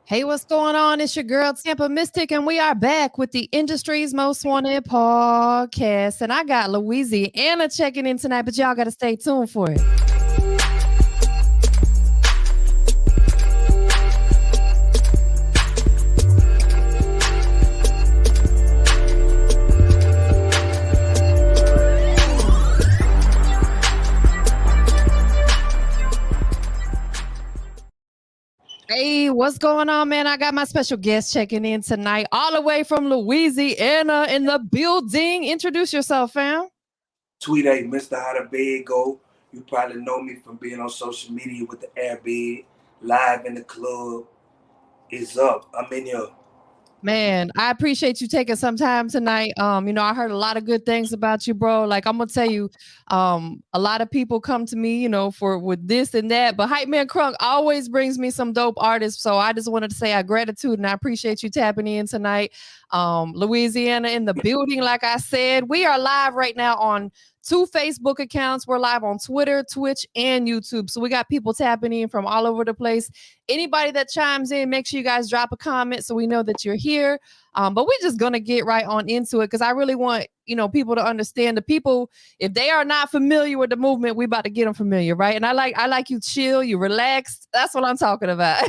Hey, what's going on? It's your girl TampaMystic, and we are back with the industry's most wanted podcast. And I got Louisiana checking in tonight, but y'all got to stay tuned for it. Hey, what's going on, man? I got my special guest checking in tonight, all the way from Louisiana in the building. Introduce yourself, fam. TWEEDAY, Mr. How the Bed Go. You probably know me from being on social media with the Airbed, live in the club. It's up. I'm in here. Man, I appreciate you taking some time tonight. I heard a lot of good things about you, bro. Like I'm gonna tell you, a lot of people come to me, for with this and that, but Hype Man Crunk always brings me some dope artists. So I just wanted to say our gratitude and I appreciate you tapping in tonight. Louisiana in the building, like I said. We are live right now on 2 Facebook accounts. We're live on Twitter, Twitch, and YouTube. So we got people tapping in from all over the place. Anybody that chimes in, make sure you guys drop a comment so we know that you're here. But we're just gonna get right on into it because I really want people to understand. The people, if they are not familiar with the movement, we about to get them familiar, right? And I like you chill, you relaxed. That's what I'm talking about.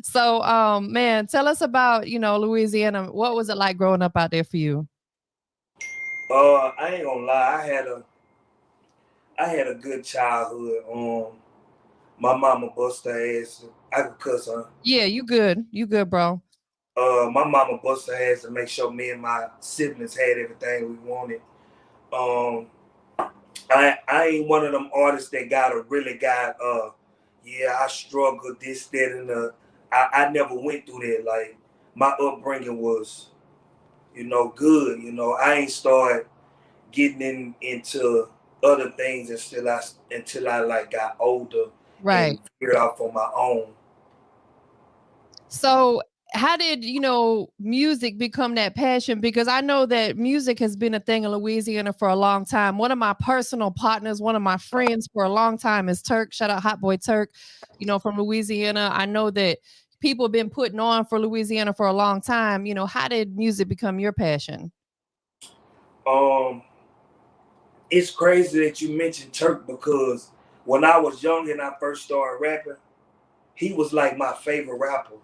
So, man, tell us about Louisiana. What was it like growing up out there for you? I ain't gonna lie. I had a good childhood. My mama bust her ass. I could cuss her. Yeah, you good. You good, bro. My mama bust her ass to make sure me and my siblings had everything we wanted. Um, I ain't one of them artists that yeah, I struggled this, that, and I never went through that. Like my upbringing was, good. I ain't started getting into other things until I like got older Right. and figured out for my own. So, how did music become that passion? Because I know that music has been a thing in Louisiana for a long time. One of my personal partners, one of my friends for a long time is Turk. Shout out Hot Boy Turk, from Louisiana. I know that people have been putting on for Louisiana for a long time. How did music become your passion? Um, it's crazy that you mentioned Turk because when I was young and I first started rapping, he was like my favorite rapper.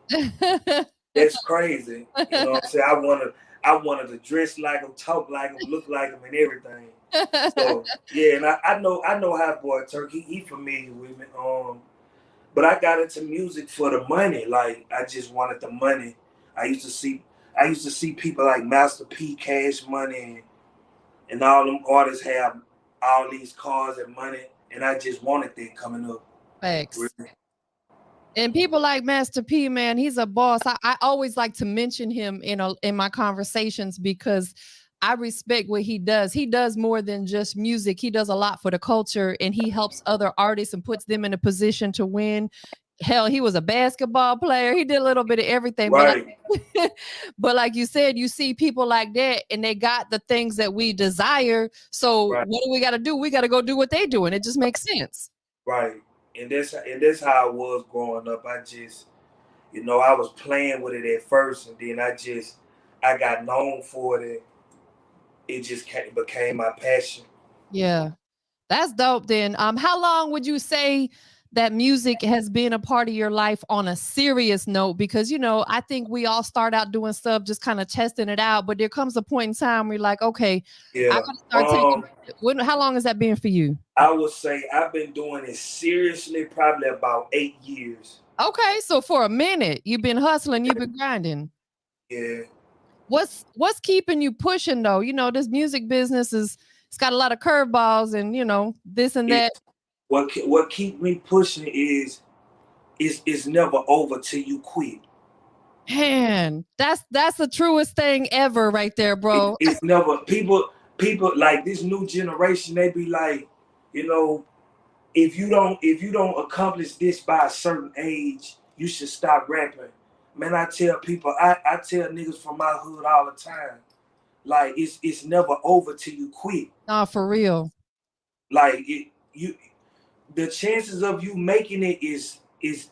That's crazy. You know what I'm saying? I wanted to dress like him, talk like him, look like him, and everything. So yeah, and I know Hot Boy Turk. He familiar with me. But I got into music for the money. Like I just wanted the money. I used to see people like Master P, Cash Money, and all them artists have all these cars and money, and I just wanted that coming up. Thanks. Really. And people like Master P, man, he's a boss. I always like to mention him in my conversations because I respect what he does. He does more than just music. He does a lot for the culture and he helps other artists and puts them in a position to win. Hell, he was a basketball player. He did a little bit of everything. Right. But like you said, you see people like that and they got the things that we desire. So Right. what do we got to do? We got to go do what they do. And it just makes sense. Right. And that's how I was growing up. I was playing with it at first, and then I got known for it. It just became my passion. Yeah. That's dope then. How long would you say that music has been a part of your life on a serious note? Because, I think we all start out doing stuff, just kind of testing it out. But there comes a point in time where you're like, okay, I Yeah. gotta start taking. How long has that been for you? I would say I've been doing it seriously probably about 8 years. Okay, so for a minute, you've been hustling, you've been grinding. Yeah. What's keeping you pushing though? This music business it's got a lot of curveballs and this and that. What keep me pushing is it's never over till you quit. Man, that's the truest thing ever right there, bro. It's never people like this new generation. They be like, you know, if you don't accomplish this by a certain age, you should stop rapping. Man, I tell people, I tell niggas from my hood all the time, like it's never over till you quit. Nah, for real. Like the chances of you making it is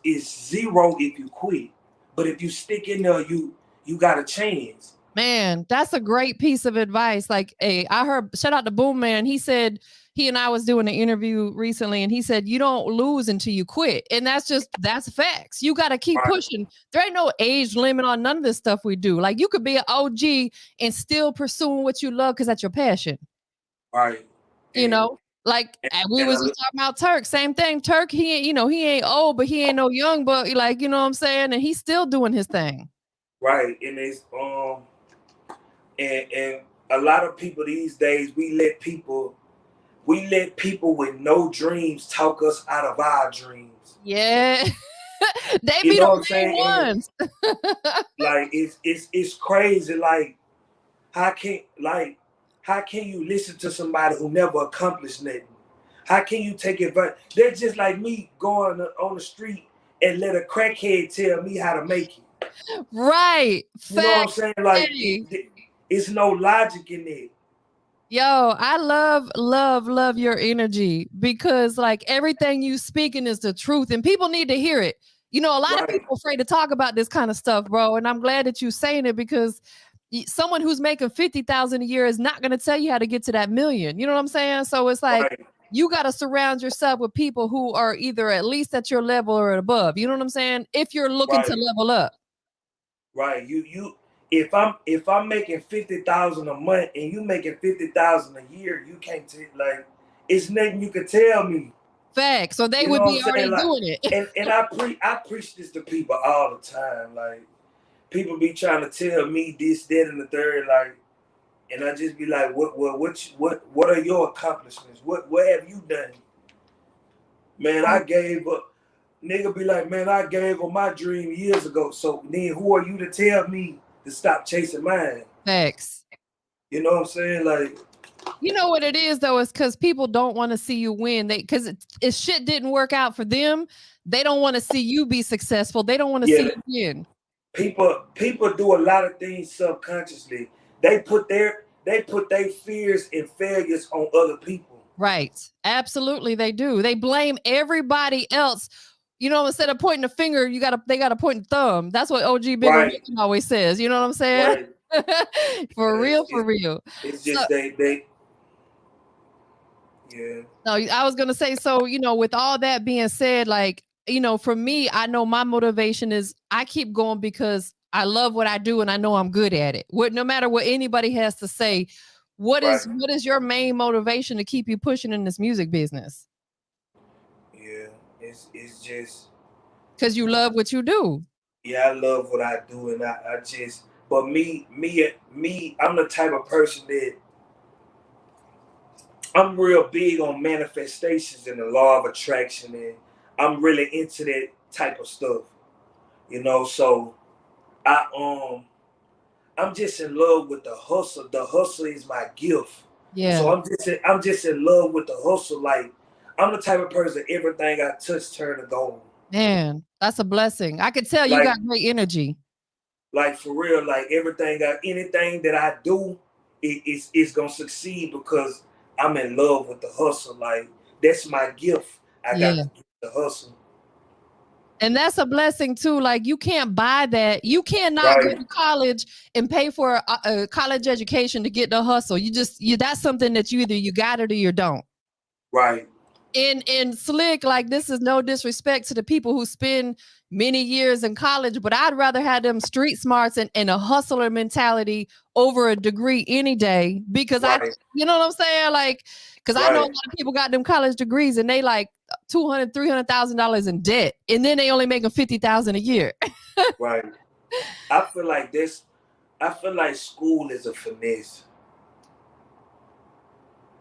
is zero if you quit. But if you stick in there, you got a chance. Man, that's a great piece of advice. Like, hey, I heard, shout out to Boom Man. He said, he and I was doing an interview recently, and he said, you don't lose until you quit. And that's facts. You got to keep Right. pushing. There ain't no age limit on none of this stuff we do. Like, you could be an OG and still pursuing what you love because that's your passion. Right. You And know, like, and we and was just talking about Turk. Same thing. Turk, he ain't, he ain't old, but he ain't no young, but like, you know what I'm saying? And he's still doing his thing. right. And it's and a lot of people these days we let people with no dreams talk us out of our dreams. Yeah. They You be know what the I'm main saying? And ones. like it's crazy. Like how can you listen to somebody who never accomplished nothing? How can you take advice? They're just like me going on the street and let a crackhead tell me how to make it. Right. You know what I'm Facts. saying? Like Hey. it's no logic in it. Yo, I love your energy because like everything you speaking is the truth and people need to hear it. You know, a lot of Right, people afraid to talk about this kind of stuff, bro. And I'm glad that you saying it because someone who's making 50,000 a year is not going to tell you how to get to that million. You know what I'm saying? So it's like right, you got to surround yourself with people who are either at least at your level or above. You know what I'm saying? If you're looking to right, level up. right. You if I'm making 50,000 a month and you making 50,000 a year, you can't like it's nothing you can tell me. Facts. So they You know would what I'm be saying? already Like, doing it. and I preach this to people all the time. Like, people be trying to tell me this, that, and the third. Like, and I just be like, what are your accomplishments? What have you done? Man, I gave up. Nigga be like, man, I gave up my dream years ago. So then, who are you to tell me to stop chasing mine? Facts. You know what I'm saying? Like, You know what it is though, is because people don't want to see you win. They because if shit didn't work out for them, they don't want to see you be successful. They don't want to see yeah, you win. people do a lot of things subconsciously. They put their fears and failures on other people. Right. Absolutely, they do. They blame everybody else. You know, instead of pointing the finger, they gotta point the thumb. That's what OG Bigger Right, Rick always says. You know what I'm saying? right. For Yeah, real, for real. it's So just they yeah. no, I was gonna say, so with all that being said, like, for me, I know my motivation is I keep going because I love what I do and I know I'm good at it. No matter what anybody has to say, Right. what is your main motivation to keep you pushing in this music business? Yeah. It's just Because you love what you do. yeah, I love what I do and I just but me, I'm the type of person that I'm real big on manifestations and the law of attraction and I'm really into that type of stuff. So I I'm just in love with the hustle. The hustle is my gift. Yeah, So I'm just in love with the hustle. Like I'm the type of person everything I touch turn to gold. man, that's a blessing. I could tell you Like got great energy. like for real, like anything that I do, it's gonna succeed because I'm in love with the hustle. Like that's my gift. I got Yeah. to get the hustle. And that's a blessing too. Like you can't buy that. You cannot go Right, to college and pay for a college education to get the hustle. That's something that you got it or you don't. right, In slick, like this is no disrespect to the people who spend many years in college, but I'd rather have them street smarts and a hustler mentality over a degree any day because right, you know what I'm saying? Like, because I know a right, lot of people got them college degrees and they like 200, $300,000 in debt, and then they only making 50,000 a year. right. I feel like this. I feel like school is a finesse.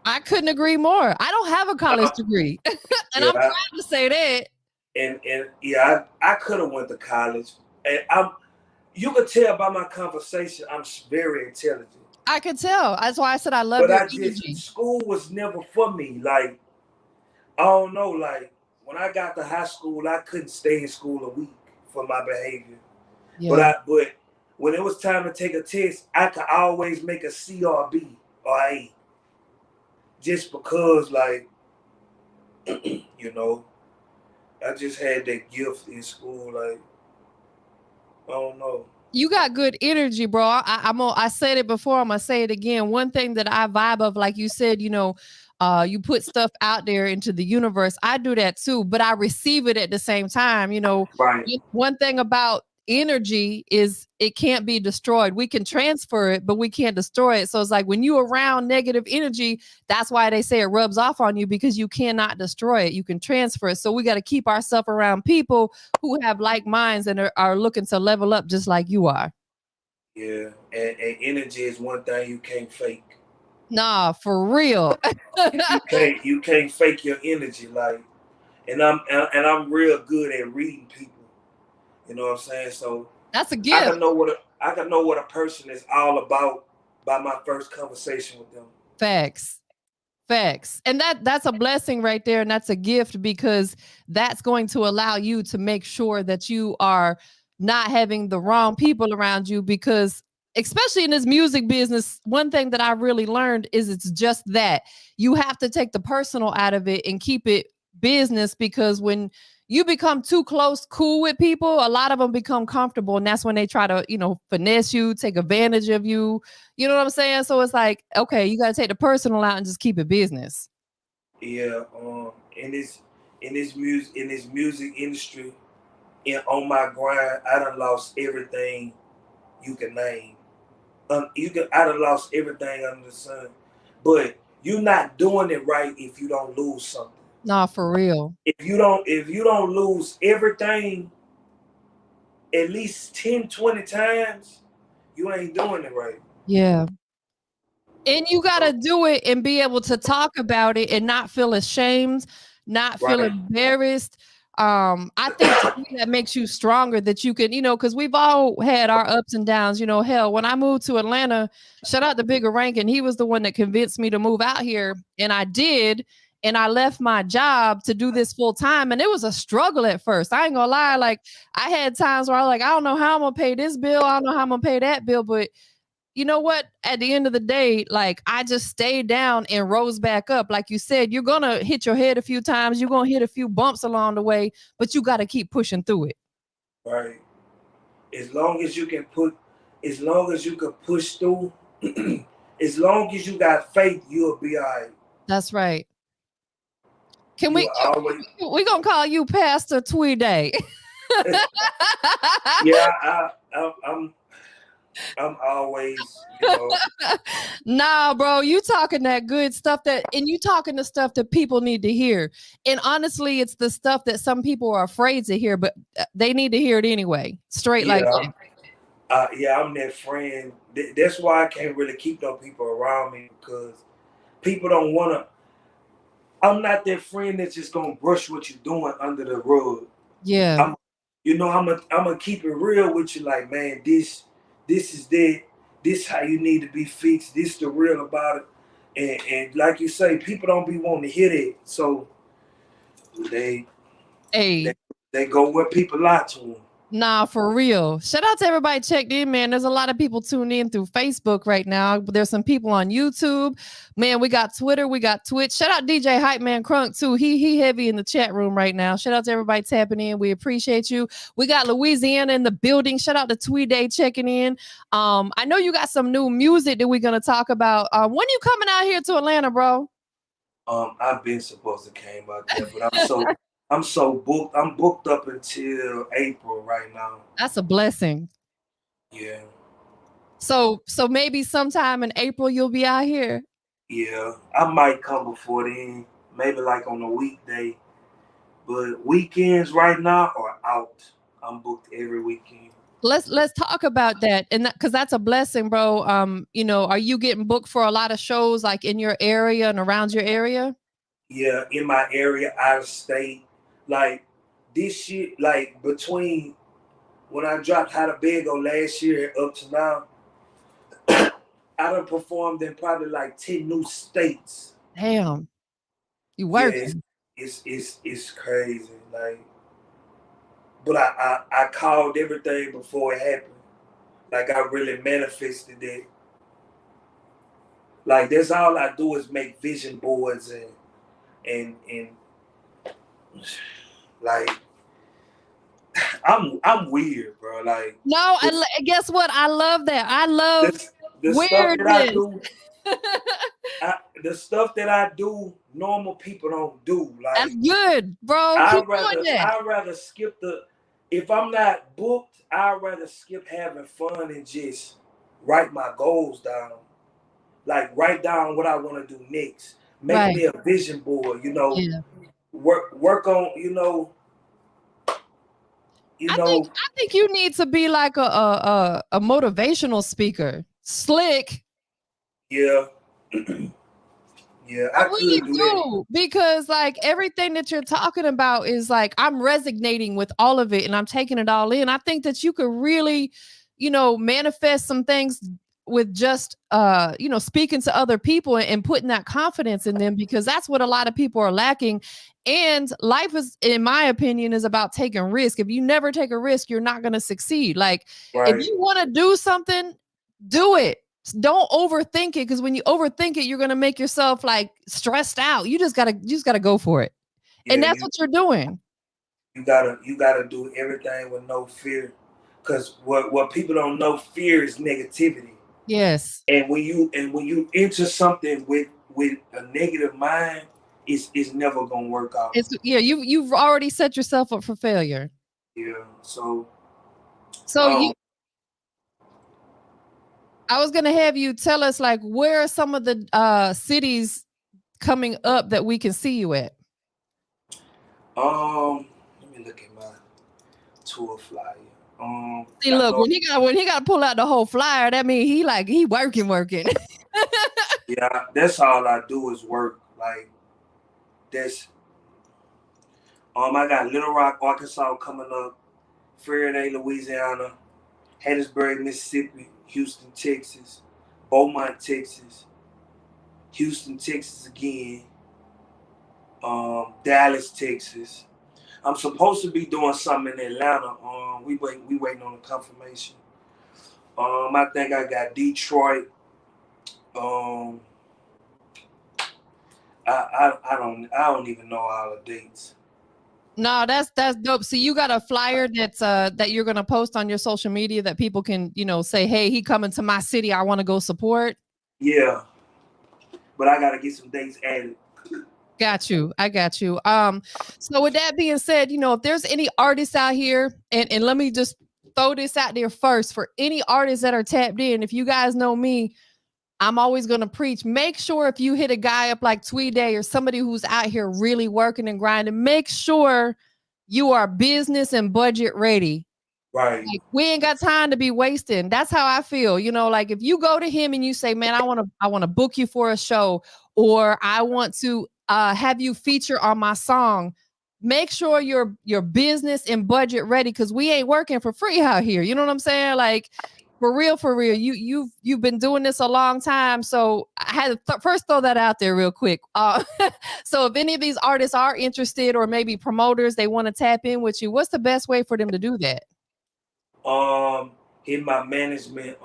I couldn't agree more. I don't have a college Uh, degree, and I'm yeah, proud to say that. and yeah, I could have went to college, and you could tell by my conversation I'm very intelligent. I could tell. That's why I said I love But your I just energy. school was never for me. Like I don't know. Like when I got to high school, I couldn't stay in school a week for my behavior. Yeah. But when it was time to take a test, I could always make a C or a B or A, just because like you know I just had that gift in school. Like, I don't know. You got good energy, bro. I said it before. I'm gonna say it again. One thing that I vibe of, like you said, you put stuff out there into the universe. I do that too, but I receive it at the same time. Right. One thing about energy is it can't be destroyed. We can transfer it, but we can't destroy it. So it's like when you around negative energy, that's why they say it rubs off on you, because you cannot destroy it. You can transfer it. So we got to keep ourselves around people who have like minds and are looking to level up just like you are. Yeah. And energy is one thing you can't fake. Nah, for real. You can't fake your energy. Like, and I'm real good at reading people. You know what I'm saying? So That's a I gift. can know what a person is all about by my first conversation with them. Facts. Facts. And that's a blessing right there. And that's a gift, because that's going to allow you to make sure that you are not having the wrong people around you. Because especially in this music business, one thing that I really learned is it's just that you have to take the personal out of it and keep it business, because when you become too close cool with people, a lot of them become comfortable, and that's when they try to, finesse you, take advantage of you. You know what I'm saying? So it's like, okay, you got to take the personal out and just keep it business. Yeah. In this music industry, and on my grind, I done lost everything you can name. I done lost everything under the sun. But you're not doing it right if you don't lose something. Nah, for real. If you don't lose everything at least 10, 20 times, you ain't doing it right. Yeah. And you got to So, do it and be able to talk about it and not feel ashamed, not feel right. embarrassed. I think to me that makes you stronger, that you can, because we've all had our ups and downs. Hell, when I moved to Atlanta, shout out to Bigger Rankin, he was the one that convinced me to move out here, and I did. And I left my job to do this full time, and it was a struggle at first. I ain't gonna lie, like I had times where I was like, I don't know how I'm gonna pay this bill, I don't know how I'm gonna pay that bill, but you know what? At the end of the day, like I just stayed down and rose back up. Like you said, you're gonna hit your head a few times, you're gonna hit a few bumps along the way, but you got to keep pushing through it. Right. As long as you can put, as long as you can push through, as long as you got faith, you'll be all right. That's right. Can we? You'll always, We gonna call you Pastor TWEEDAY. yeah. I'm always, Nah, bro, you talking that good stuff, and you talking the stuff that people need to hear. And honestly, it's the stuff that some people are afraid to hear, but they need to hear it anyway. Straight like yeah. that. I'm that friend. That's why I can't really keep no people around me, because people don't wanna. I'm not that friend that's just gonna brush what you're doing under the rug. Yeah. I'm, I'm gonna keep it real with you. Like, man, this is that. This how you need to be fixed. This the real about it. And like you say, people don't be wanting to hear that. So they they Hey. they go where people lie to them. Nah, for real. Shout out to everybody checked in, man. There's a lot of people tuned in through Facebook right now. There's some people on YouTube. Man, we got Twitter, we got Twitch. Shout out DJ Hype Man Crunk too. He heavy in the chat room right now. Shout out to everybody tapping in. We appreciate you. We got Louisiana in the building. Shout out to TWEEDAY checking in. I know you got some new music that we're gonna talk about. When you coming out here to Atlanta, bro? I've been supposed to came out there, but I'm so booked. I'm booked up until April right now. That's a blessing. Yeah. So maybe sometime in April you'll be out here. Yeah. I might come before then, maybe like on a weekday. But weekends right now are out. I'm booked every weekend. Let's talk about that, and because that's a blessing, bro. Are you getting booked for a lot of shows like in your area and around your area? Yeah, in my area, out of state. Like this shit, like between when I dropped How to Big on last year up to now, I done performed in probably like 10 new states. Damn, you Yeah, it's working. it's it's, it's crazy. Like, but I called everything before it happened. Like, I really manifested it. Like, that's all I do is make vision boards and Like I'm weird, bro. Like no, the, guess what? I love that. I love the stuff that I weirdness. do, the stuff that I do, normal people don't do. That's Like good, bro. Keep doing that. I'd rather skip the if I'm not booked, I'd rather skip having fun and just write my goals down. Like write down what I want to do next. Make Right. me a vision board, Yeah. work on, you I think know, I think you need to be like a motivational speaker. Slick. yeah. Yeah, I I really could do that. do, because like everything that you're talking about is like I'm resonating with all of it and I'm taking it all in. I think that you could really, manifest some things with just speaking to other people and putting that confidence in them, because that's what a lot of people are lacking. And life is, in my opinion, is about taking risk. If you never take a risk, you're not going to succeed. Like if Right. you want to do something, do it. Don't overthink it, because when you overthink it, you're gonna make yourself like stressed out. You just gotta go for it. And Yeah, that's what you're doing. you gotta do everything with no fear. Cause what people don't know, fear is negativity. Yes. And when you enter something with a negative mind, it's never gonna work out. You've already set yourself up for failure. Yeah. So So um you I was gonna have you tell us like where are some of the cities coming up that we can see you at? let me look at my tour flyer. See, I look, know. when he got to pull out the whole flyer, that means he working. Yeah, that's all I do is work. Like that's I got Little Rock, Arkansas coming up, Faraday, Louisiana, Hattiesburg, Mississippi, Houston, Texas, Beaumont, Texas, Houston, Texas again, Dallas, Texas. I'm supposed to be doing something in Atlanta. We waiting on the confirmation. I think I got Detroit. Um, I don't even know all the dates. No, that's dope. So you got a flyer that you're gonna post on your social media that people can, say, hey, he coming to my city. I want to go support. Yeah, but I gotta get some dates added. Got you. I got you. So with that being said, if there's any artists out here, and let me just throw this out there first for any artists that are tapped in. If you guys know me, I'm always going to preach. Make sure if you hit a guy up like TWEEDAY or somebody who's out here really working and grinding, make sure you are business and budget ready. Right. Like we ain't got time to be wasting. That's how I feel. Like if you go to him and you say, "Man, I want to book you for a show, or I want to have you feature on my song." Make sure your business and budget ready, because we ain't working for free out here. You know what I'm saying? Like for real, for real. You've been doing this a long time, so I had to first throw that out there real quick. So if any of these artists are interested, or maybe promoters, they want to tap in with you, what's the best way for them to do that? Hit my management.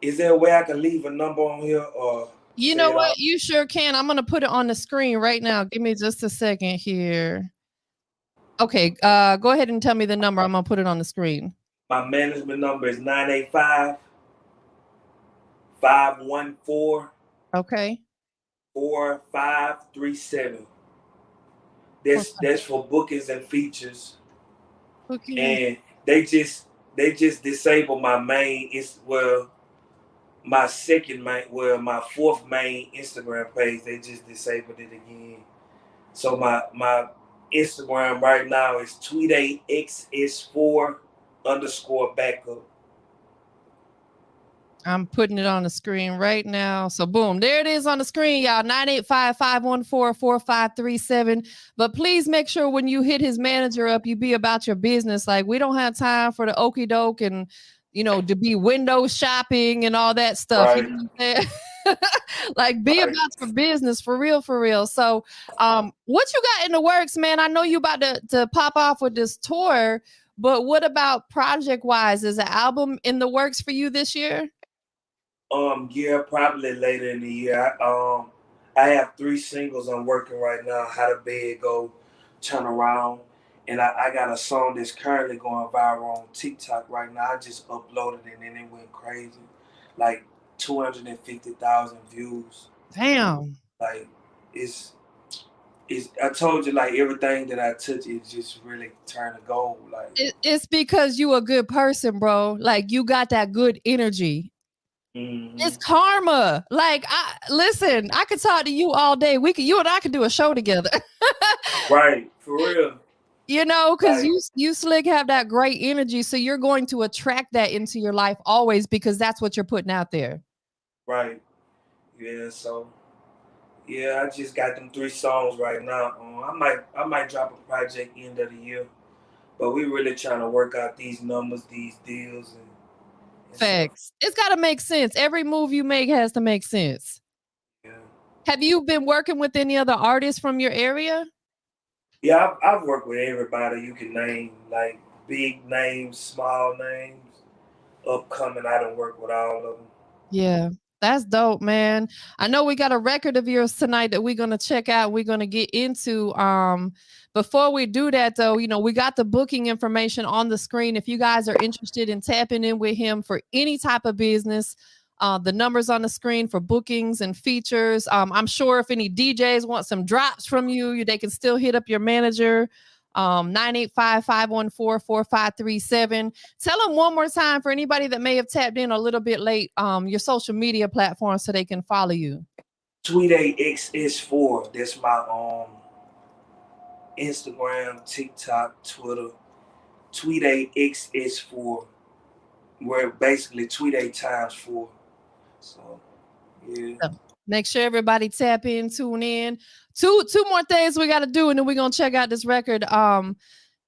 Is there a way I can leave a number on here or You say know it what? out? You sure can. I'm gonna put it on the screen right now. Give me just a second here. Okay, go ahead and tell me the number. I'm gonna put it on the screen. My management number is 985-514-4537. Okay. That's for bookings and features. Okay. And they just disabled my main my second main, my fourth main Instagram page. They just disabled it again. So my Instagram right now is TweedayXS4_backup. I'm putting it on the screen right now. So boom, there it is on the screen, y'all. 985-514-4537. But please make sure when you hit his manager up, you be about your business. Like we don't have time for the okey doke and to be window shopping and all that stuff. You Right. know what I'm saying? Like be Right. about your business for real, for real. So what you got in the works, man? I know you about to pop off with this tour, but what about project wise? Is an album in the works for you this year? Yeah, probably later in the year. I have 3 singles I'm working right now. How to Bed Go, Turn Around. And I got a song that's currently going viral on TikTok right now. I just uploaded it and it went crazy. Like 250,000 views. Damn. Like it's I told you, like, everything that I touch is just really turn to gold. Like, It's because you a good person, bro. Like you got that good energy. It's mm-hmm. karma. Like, I listen, I could talk to you all day. You and I could do a show together. Right, for real. You know, because Like, you slick have that great energy. So you're going to attract that into your life always because that's what you're putting out there. right, yeah. So yeah, I just got them 3 songs right now. I might drop a project end of the year, but we really trying to work out these numbers, these deals, and stuff. Facts. It's gotta make sense. Every move you make has to make sense. Yeah, Have you been working with any other artists from your area? yeah. I've worked with everybody you can name, like big names, small names, upcoming. I don't work with all of them. Yeah, that's dope, man. I know we got a record of yours tonight that we're gonna check out. We're gonna get into. Before we do that, though, you know, we got the booking information on the screen. If you guys are interested in tapping in with him for any type of business, the numbers on the screen for bookings and features. I'm sure if any DJs want some drops from you, they can still hit up your manager. 985-514-4537. Tell them one more time for anybody that may have tapped in a little bit late, your social media platforms so they can follow you. TWEEDAY XS4. That's my Instagram, TikTok, Twitter. TWEEDAY XS4. Where basically TWEEDAY times 4. So yeah. So make sure everybody tap in, tune in. Two more things we got to do, and then we're gonna check out this record.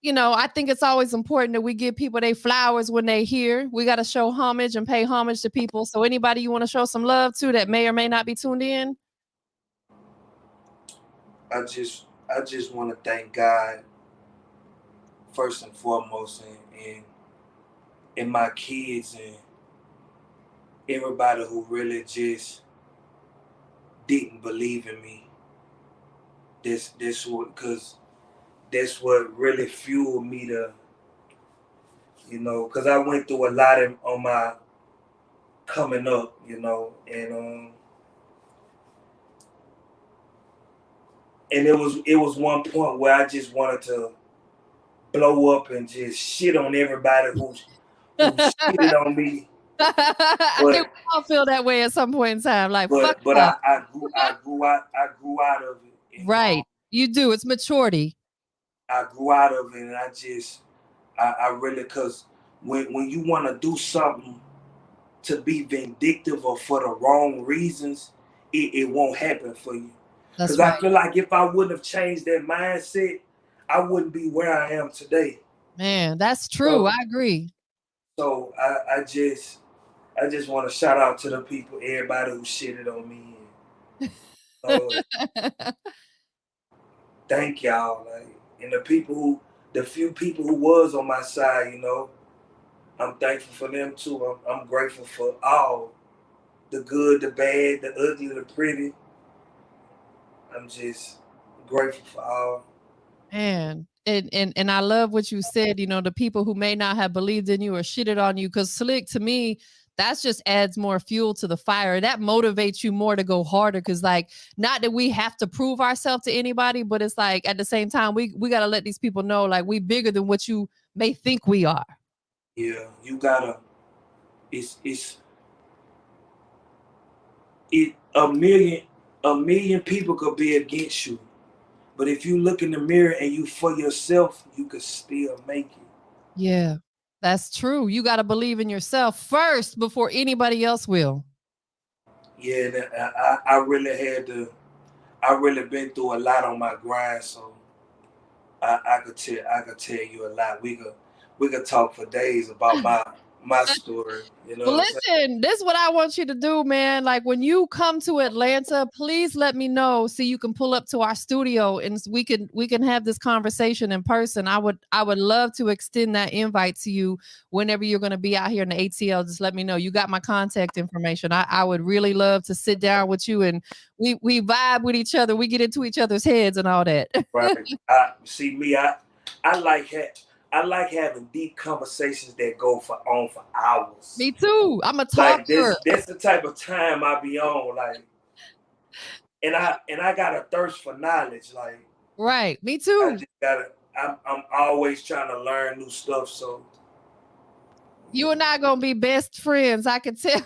You know, I think it's always important that we give people their flowers when they here. We got to show homage and pay homage to people. So anybody you want to show some love to that may or may not be tuned in. I just want to thank God first and foremost, and my kids and everybody who really just didn't believe in me. This what because that's what really fueled me to, because I went through a lot on my coming up, and it was one point where I just wanted to blow up and just shit on everybody who shitted on me. I think But we all feel that way at some point in time. Like, fuck but y'all. I grew out of it, and Right. You do. It's maturity. I grew out of it, and I really, because when you want to do something to be vindictive or for the wrong reasons, it won't happen for you. That's Because I right. feel like if I wouldn't have changed that mindset, I wouldn't be where I am today. Man, that's true. I So agree. so I just want to shout out to the people, everybody who shitted on me. And, thank y'all, like, and the few people who was on my side, I'm thankful for them too. I'm grateful for all, the good, the bad, the ugly, the pretty. I'm just grateful for all. Man, and I love what you said, you know, the people who may not have believed in you or shitted on you, because slick to me, that's just adds more fuel to the fire. That motivates you more to go harder. Cause like, not that we have to prove ourselves to anybody, but it's like at the same time, we gotta let these people know like we bigger than what you may think we are. Yeah, you gotta. It's it a million people could be against you, but if you look in the mirror and you for yourself, you could still make it. Yeah, that's true. You gotta believe in yourself first before anybody else will. Yeah, and I really had to. I really been through a lot on my grind, so I could tell you a lot. We could talk for days about my story. You know Well, what I'm saying? listen, this is what I want you to do, man. Like when you come to Atlanta, please let me know so you can pull up to our studio and we can have this conversation in person. I would love to extend that invite to you whenever you're going to be out here in the ATL. Just let me know. You got my contact information. I would really love to sit down with you and we vibe with each other. We get into each other's heads and all that. Right. I see me. I like I like having deep conversations that go for hours. Me too. I'm a Like talker. this the type of time I be on. Like, and I got a thirst for knowledge. Like, Right. Me I too. just gotta. I'm always trying to learn new stuff. So You and I gonna be best friends. I can tell.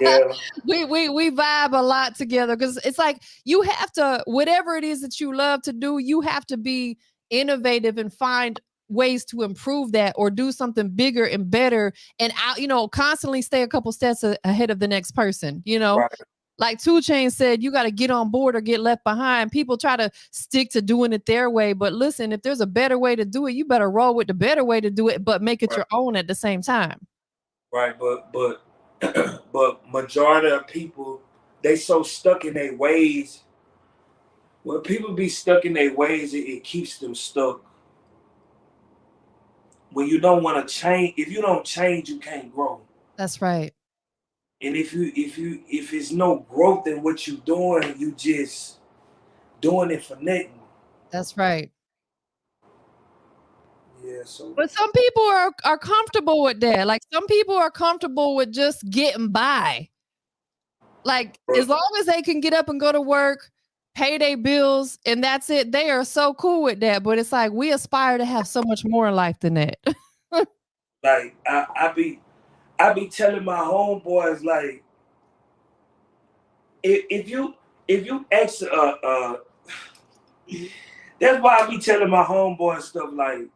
yeah, we vibe a lot together because it's like you have to whatever it is that you love to do. You have to be innovative and find ways to improve that or do something bigger and better and out. Constantly stay a couple steps ahead of the next person. right, Like Two Chainz said, you got to get on board or get left behind. People try to stick to doing it their way, but listen, if there's a better way to do it, you better roll with the better way to do it, but make it right, your own at the same time. right. But but majority of people, they so stuck in their ways. When people be stuck in their ways, it keeps them stuck. When you don't want to change, if you don't change, you can't grow. That's right. And if it's no growth in what you're doing, you just doing it for nothing. That's right. Yeah, so But some people are comfortable with that. Like some people are comfortable with just getting by. Like as but long as they can get up and go to work, pay their bills, and that's it, they are so cool with that. But it's like we aspire to have so much more in life than that. like I be telling my homeboys like if you ex that's why I be telling my homeboys stuff like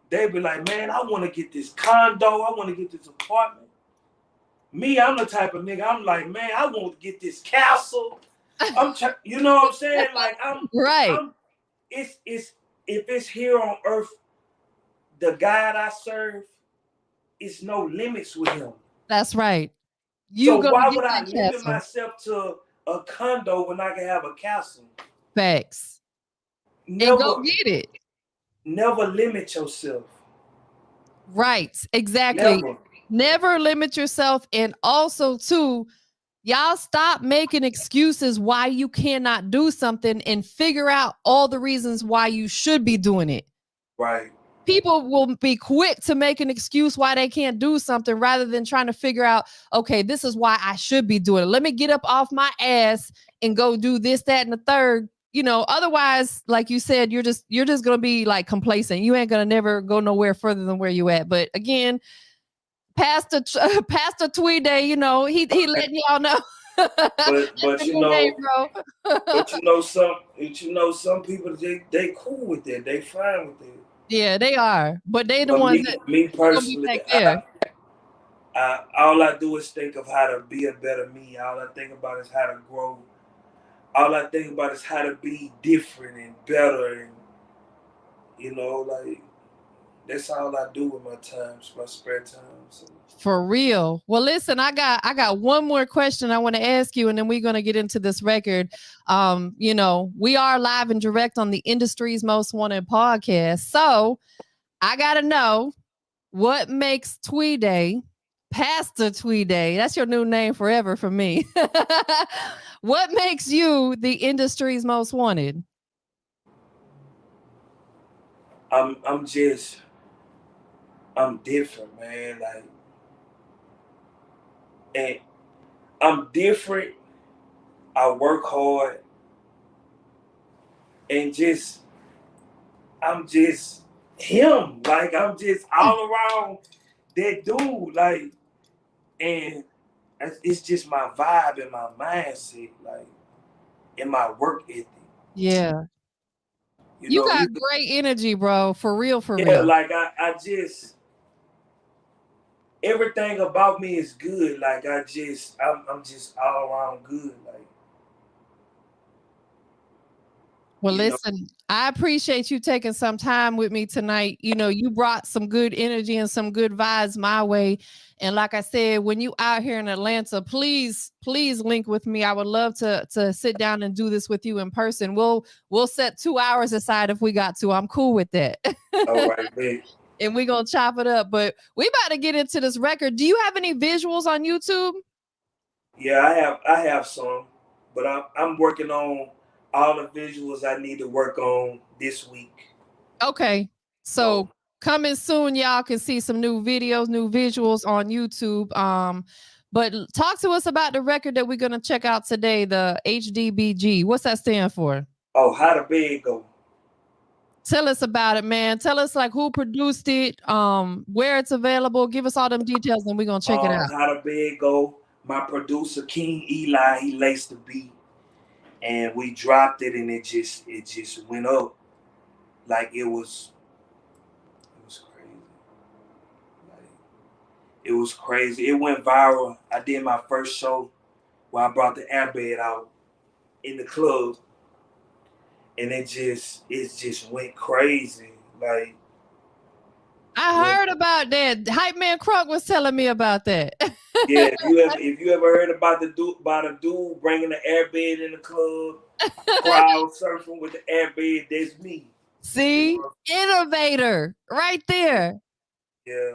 they be like, man, I want to get this condo, I want to get this apartment. Me, I'm the type of nigga. I'm like, man, I want to get this castle. You know what I'm saying? Like, Right. I'm. It's if it's here on earth, the God I serve, it's no limits with him. That's right. You So gonna why get would I that limit castle. myself to a condo when I can have a castle? Facts. And go Never, get it. never limit yourself. Right. Exactly. Never. Never limit yourself. And also, too, y'all stop making excuses why you cannot do something and figure out all the reasons why you should be doing it. Right. People will be quick to make an excuse why they can't do something rather than trying to figure out, okay, this is why I should be doing it. Let me get up off my ass and go do this, that, and the third. Otherwise, like you said, you're just gonna be like complacent. You ain't gonna never go nowhere further than where you at. But again, Pastor Pastor TWEEDAY, he letting y'all know. That's But the new name, bro. some people they cool with that. They fine with it. Yeah, they are, but they the But ones that me gonna be personally, back there. all I do is think of how to be a better me. All I think about is how to grow. All I think about is how to be different and better, and like that's all I do with my times, my spare time. So For real. Well, listen, I got one more question I want to ask you, and then we're gonna get into this record. We are live and direct on the industry's most wanted podcast. So I gotta know what makes TWEEDAY, Pastor TWEEDAY, that's your new name forever for me. What makes you the industry's most wanted? I'm different, man. Like, and I'm different. I work hard, and I'm just him. Like I'm just all around that dude. Like, and it's just my vibe and my mindset, like, and my work ethic. Yeah. You You know, got you great energy, bro. For real, for yeah, real. like I just everything about me is good. Like I'm just all around good. Like Well, You know, listen, I appreciate you taking some time with me tonight. You know, you brought some good energy and some good vibes my way. And like I said, when you out here in Atlanta, please link with me. I would love to sit down and do this with you in person. We'll set 2 hours aside if we got to. I'm cool with that. all right, man. And we're gonna chop it up. But we about to get into this record. Do you have any visuals on YouTube? Yeah, I have some, but I'm working on all the visuals I need to work on this week. Okay. So So coming soon, y'all can see some new videos, new visuals on YouTube. But talk to us about the record that we're gonna check out today, the HDBG. What's that stand for? oh, how the bed go? Tell us about it, man. Tell us like who produced it, where it's available. Give us all them details and we're gonna check it out. How the bed go? My producer King Eli, he laced the beat, and we dropped it, and it just went up like it was crazy. Like it was crazy. It went viral. I did my first show where I brought the airbed out in the club, and it just went crazy. Like I when heard about that. Hype Man Crunk was telling me about that. yeah, if you ever heard about a dude bringing the airbed in the club, crowd surfing with the airbed, that's me. You See, know? innovator right there. Yeah.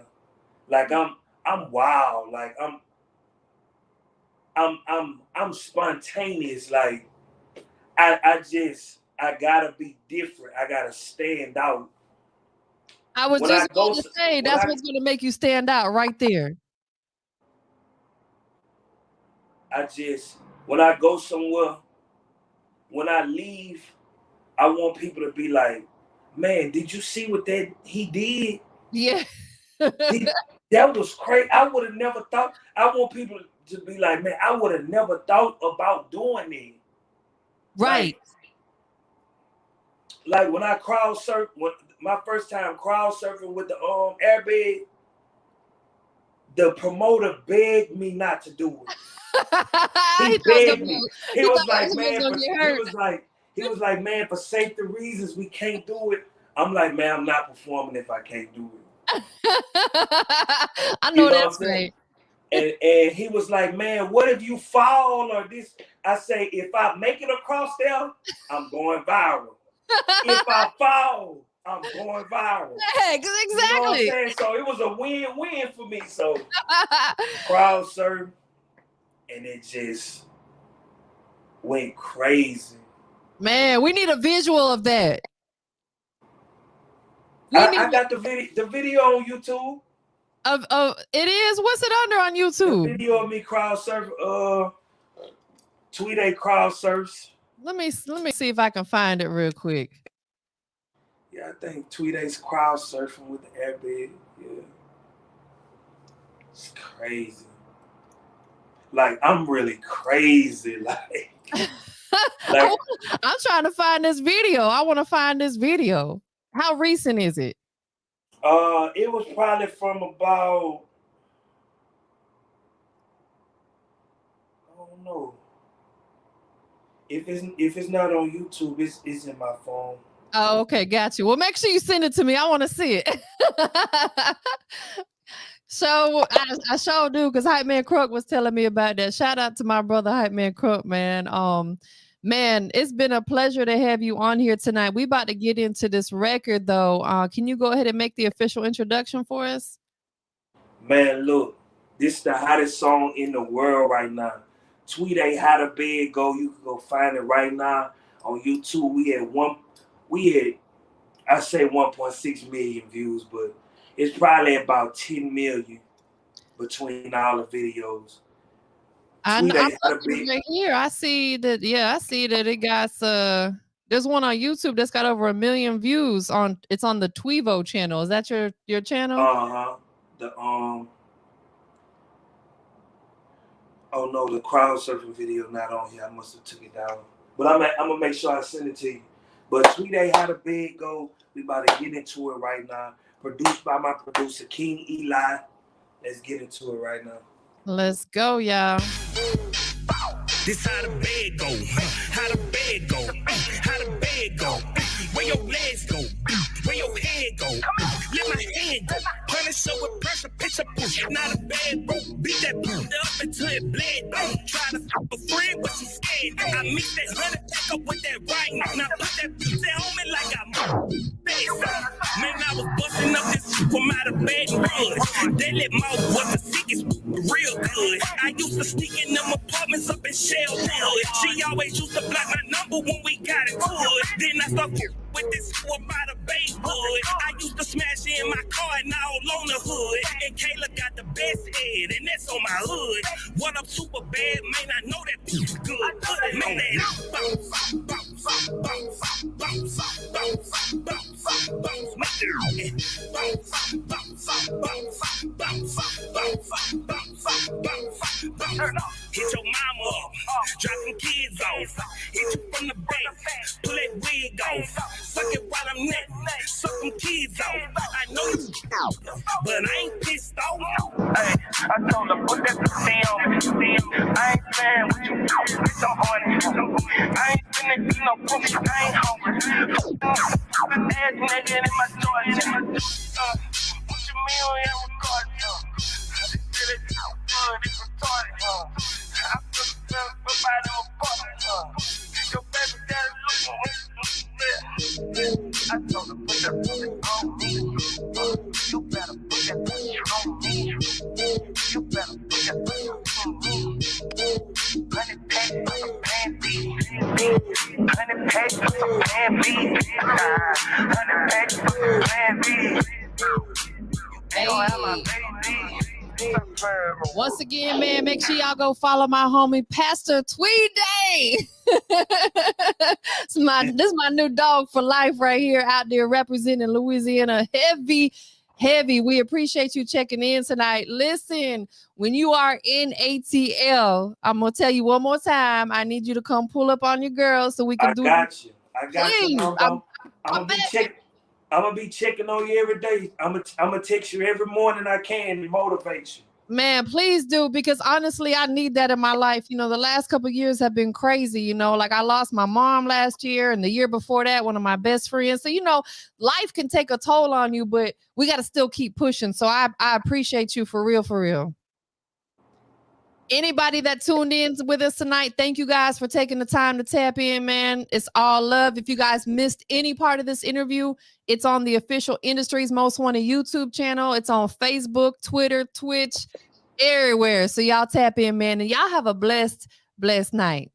Like I'm wild. Like I'm spontaneous. Like I gotta be different. I gotta stand out. I was When just I going go to say when that's what's going to make you stand out right there. I just when I go somewhere, when I leave, I want people to be like, man, did you see what that he did? Yeah. He, that was crazy. I would have never thought. I want people to be like, man, I would have never thought about doing it. Right. Like when I crowd surf, when my first time crowd surfing with the airbed, the promoter begged me not to do it. he He thought it was begged me. gonna, He he was thought like, he was man, gonna get hurt. he was like, man, for safety reasons, we can't do it. I'm like, man, I'm not performing if I can't do it. I You know know what I'm that's saying? right. And he was like, man, what if you fall or this? I say, if I make it across there, I'm going viral. If I fall, I'm going viral. Yeah, You know what I'm exactly. saying? So it was a win-win for me. So crowd surf, and it just went crazy. Man, we need a visual of that. I got the video on YouTube. Of it is. What's it under on The YouTube? video of me crowd surf, TWEEDAY crowd surfs. Let me see if I can find it real quick. Yeah, I think TWEEDAY's crowd surfing with the airbed. Yeah, it's crazy. Like I'm really crazy. Like I'm trying to find this video. I want to find this video. How recent is it? it was probably from about I don't know. If it's not on YouTube, it's in my phone. Oh, okay, got you. Well, make sure you send it to me. I want to see it. So I sure do because Hype Man Crook was telling me about that. Shout out to my brother Hype Man Crook, man. Man, it's been a pleasure to have you on here tonight. We about to get into this record though. Can you go ahead and make the official introduction for us? Man, look, this is the hottest song in the world right now. TWEEDAY How the Bed Go. You can go find it right now on YouTube. We had I say 1.6 million views, but it's probably about 10 million between all the videos. I'm TWEEDAY How the looking Bed. right here. I see that. Yeah, I see that it got there's one on YouTube that's got over 1 million views on. It's on the Tweevo channel. Is that your channel? Uh-huh. The Oh no, the crowd surfing video not on here. I must have took it down. But I'm gonna make sure I send it to you. But TWEEDAY How the Bed Go. We about to get into it right now. Produced by my producer King Eli. Let's get into it right now. Let's go, y'all. This how the bed go, how the bed go, how the bed head go? Where your legs go? Where your head go? Let my hand go. Punish her with pressure, pitch a push. Not a bad bro. Beat that pussy up until it bled. Try to fuck a friend, but she scared. I mix that 100 pack up with that right. Now put that pussy on me like I'm man, I was busting up this from out of Baton Rouge. That lit mouth was the sickest, real good. I used to sneak in them apartments up in Shellwood. She always used to block my number when we got into it. Then I started with this about a Baywood. I used to smash in my car and all on the hood. And Kayla got the best head, and that's on my hood. What up, super bad, man? I know that bitch good. Man, that bounce, bounce, bounce, bounce, bounce, bounce, bounce, my girl. Bounce, bounce, bounce, bounce, bounce, bounce, bounce. Hit your mama up, drop them kids off. Hit you from the back, pull that wig off. Suck it while I'm neck, suck them kids off. I know you, but I ain't pissed off. Hey, I told her, put that pussy on me. I ain't playing with you, bitch, I'm horny. I ain't finna do no pussy, I ain't hungry. Ass nigga in my Georgia. What you mean we ain't recording? They said it's good, it's retarded. I feel everybody in my apartment. Your baby daddy looking with I told her, put that pussy on me. You better put that pussy on me. You better put that pussy on me. 100 packs for some Pan B. 100 packs for some Pan B. 100 packs for some Pan B. Hey. Once again, man, make sure y'all go follow my homie Pastor TWEEDAY. This is my new dog for life right here out there representing Louisiana heavy. We appreciate you checking in tonight. Listen, when you are in ATL, I'm gonna tell you one more time. I need you to come pull up on your girls so we can do. I got you. I'm gonna be checking on you every day. I'm gonna text you every morning I can to motivate you. Man, please do, because honestly, I need that in my life. You know, the last couple of years have been crazy. You know, like I lost my mom last year, and the year before that, one of my best friends. So, you know, life can take a toll on you, but we got to still keep pushing. So I appreciate you for real. Anybody that tuned in with us tonight, thank you guys for taking the time to tap in, man. It's all love. If you guys missed any part of this interview, it's on the official Industry's Most Wanted YouTube channel. It's on Facebook, Twitter, Twitch, everywhere. So y'all tap in, man. And y'all have a blessed night.